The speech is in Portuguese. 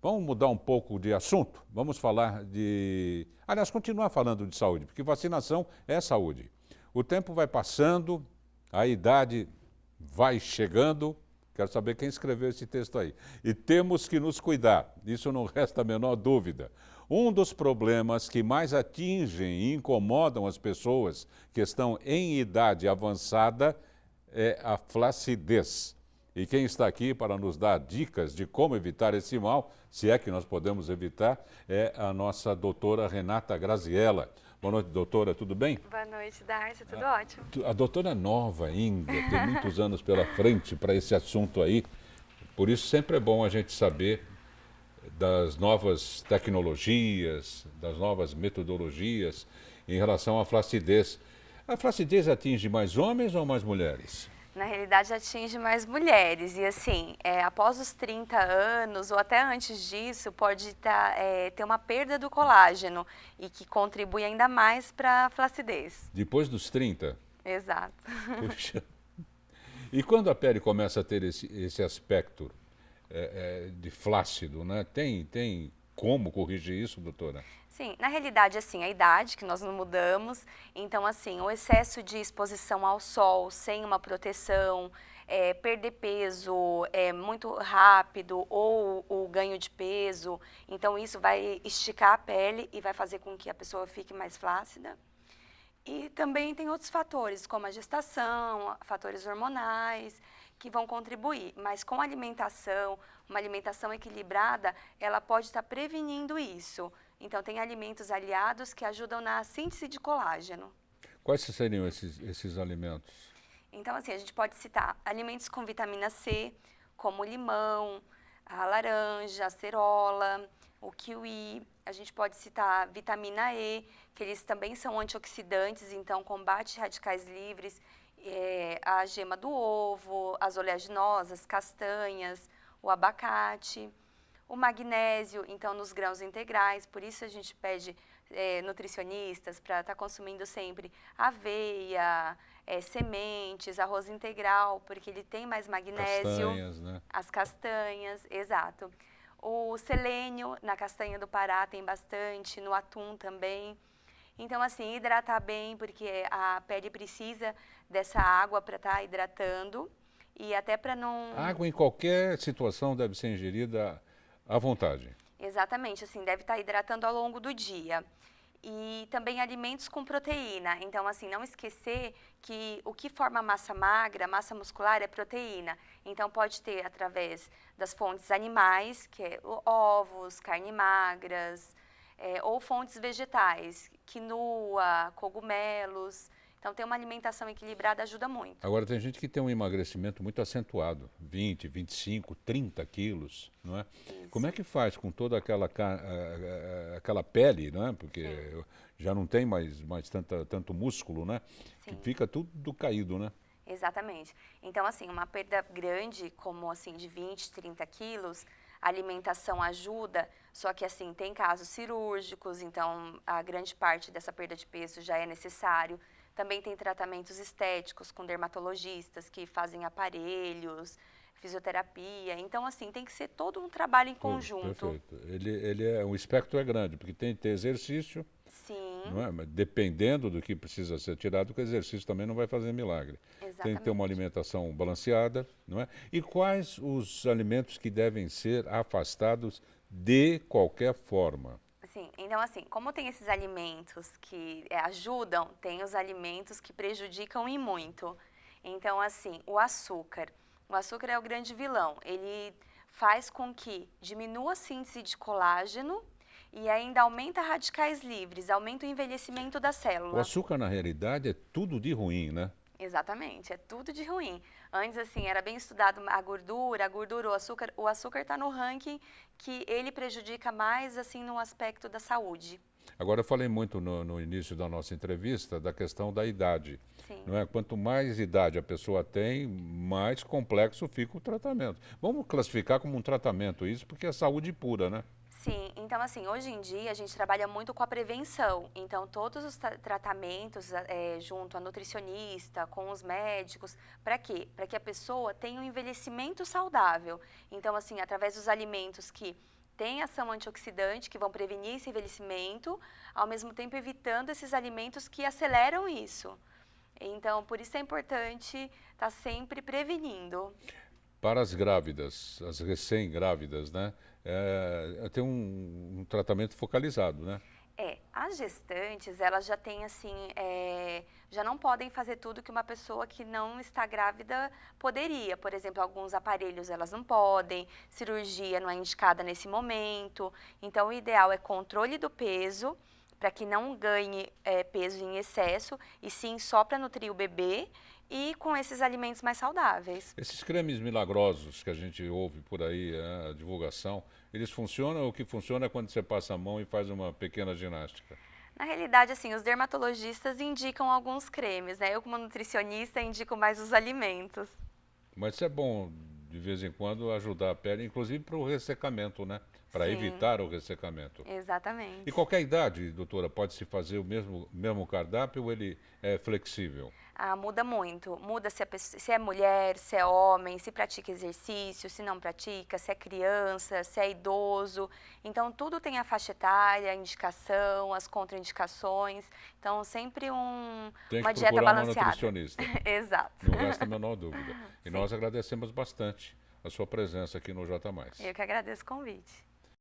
Vamos mudar um pouco de assunto? Vamos falar de... Aliás, continuar falando de saúde, porque vacinação é saúde. O tempo vai passando, a idade vai chegando. Quero saber quem escreveu esse texto aí. E temos que nos cuidar, isso não resta a menor dúvida. Um dos problemas que mais atingem e incomodam as pessoas que estão em idade avançada é a flacidez. E quem está aqui para nos dar dicas de como evitar esse mal, se é que nós podemos evitar, é a nossa doutora Renata Graziella. Boa noite, doutora, tudo bem? Boa noite, Darcy, tudo ótimo. A doutora é nova ainda, tem muitos anos pela frente para esse assunto aí, por isso sempre é bom a gente saber das novas tecnologias, das novas metodologias em relação à flacidez. A flacidez atinge mais homens ou mais mulheres? Na realidade, atinge mais mulheres e assim, após os 30 anos ou até antes disso, pode ter uma perda do colágeno e que contribui ainda mais para a flacidez. Depois dos 30? Exato. Puxa. E quando a pele começa a ter esse aspecto de flácido, né? Tem como corrigir isso, doutora? Sim, na realidade, assim, a idade que nós não mudamos, então, assim, o excesso de exposição ao sol sem uma proteção, perder peso muito rápido ou o ganho de peso, então isso vai esticar a pele e vai fazer com que a pessoa fique mais flácida. E também tem outros fatores, como a gestação, fatores hormonais, que vão contribuir, mas com a alimentação, uma alimentação equilibrada, ela pode estar prevenindo isso. Então, tem alimentos aliados que ajudam na síntese de colágeno. Quais seriam esses alimentos? Então, assim, a gente pode citar alimentos com vitamina C, como o limão, a laranja, a acerola, o kiwi. A gente pode citar vitamina E, que eles também são antioxidantes, então combate radicais livres, a gema do ovo, as oleaginosas, castanhas, o abacate. O magnésio, então, nos grãos integrais, por isso a gente pede nutricionistas para estar consumindo sempre aveia, sementes, arroz integral, porque ele tem mais magnésio. Castanhas, né? As castanhas, exato. O selênio, na castanha do Pará tem bastante, no atum também. Então, assim, hidratar bem, porque a pele precisa dessa água para estar hidratando e até para não... A água em qualquer situação deve ser ingerida à vontade. Exatamente, assim, deve estar hidratando ao longo do dia. E também alimentos com proteína. Então, assim, não esquecer que o que forma massa magra, massa muscular, é proteína. Então, pode ter através das fontes animais, que é ovos, carne magras, ou fontes vegetais, quinoa, cogumelos. Então, ter uma alimentação equilibrada ajuda muito. Agora, tem gente que tem um emagrecimento muito acentuado, 20, 25, 30 quilos, não é? Isso. Como é que faz com toda aquela pele, não é? Porque sim, já não tem mais tanto músculo, né? Sim. Que fica tudo caído, né? Exatamente. Então, assim, uma perda grande, como assim, de 20, 30 quilos, a alimentação ajuda, só que assim, tem casos cirúrgicos, então a grande parte dessa perda de peso já é necessário. Também tem tratamentos estéticos com dermatologistas que fazem aparelhos, fisioterapia. Então, assim, tem que ser todo um trabalho em conjunto. Perfeito. O espectro é grande, porque tem que ter exercício. Sim. Não é? Mas dependendo do que precisa ser tirado, o exercício também não vai fazer milagre. Exatamente. Tem que ter uma alimentação balanceada, não é? E quais os alimentos que devem ser afastados de qualquer forma? Sim, então assim, como tem esses alimentos que ajudam, tem os alimentos que prejudicam e muito. Então assim, o açúcar é o grande vilão, ele faz com que diminua a síntese de colágeno e ainda aumenta radicais livres, aumenta o envelhecimento da célula. O açúcar na realidade é tudo de ruim, né? Exatamente, é tudo de ruim. Antes, assim, era bem estudado a gordura, o açúcar está no ranking que ele prejudica mais, assim, no aspecto da saúde. Agora, eu falei muito no início da nossa entrevista da questão da idade. Sim. Não é? Quanto mais idade a pessoa tem, mais complexo fica o tratamento. Vamos classificar como um tratamento isso, porque é saúde pura, né? Sim, então assim, hoje em dia a gente trabalha muito com a prevenção, então todos os tratamentos junto a nutricionista, com os médicos, para quê? Para que a pessoa tenha um envelhecimento saudável. Então assim, através dos alimentos que têm ação antioxidante, que vão prevenir esse envelhecimento, ao mesmo tempo evitando esses alimentos que aceleram isso. Então, por isso é importante estar sempre prevenindo. Para as grávidas, as recém-grávidas, né? Tem um tratamento focalizado, né? As gestantes, elas já têm assim, já não podem fazer tudo que uma pessoa que não está grávida poderia. Por exemplo, alguns aparelhos elas não podem, cirurgia não é indicada nesse momento. Então, o ideal é controle do peso, para que não ganhe peso em excesso, e sim só para nutrir o bebê e com esses alimentos mais saudáveis. Esses cremes milagrosos que a gente ouve por aí, a divulgação, eles funcionam? O que funciona é quando você passa a mão e faz uma pequena ginástica? Na realidade, assim, os dermatologistas indicam alguns cremes, né? Eu, como nutricionista, indico mais os alimentos. Mas isso é bom, de vez em quando, ajudar a pele, inclusive para o ressecamento, né? Para Sim, evitar o ressecamento. exatamente. E qualquer idade, doutora, pode-se fazer o mesmo cardápio ou ele é flexível? Muda muito. Muda se é mulher, se é homem, se pratica exercício, se não pratica, se é criança, se é idoso. Então, tudo tem a faixa etária, a indicação, as contraindicações. Então, sempre Tem que uma dieta procurar uma balanceada. nutricionista. Exato. Não resta a menor dúvida. E Sim. nós agradecemos bastante a sua presença aqui no J+. Eu que agradeço o convite.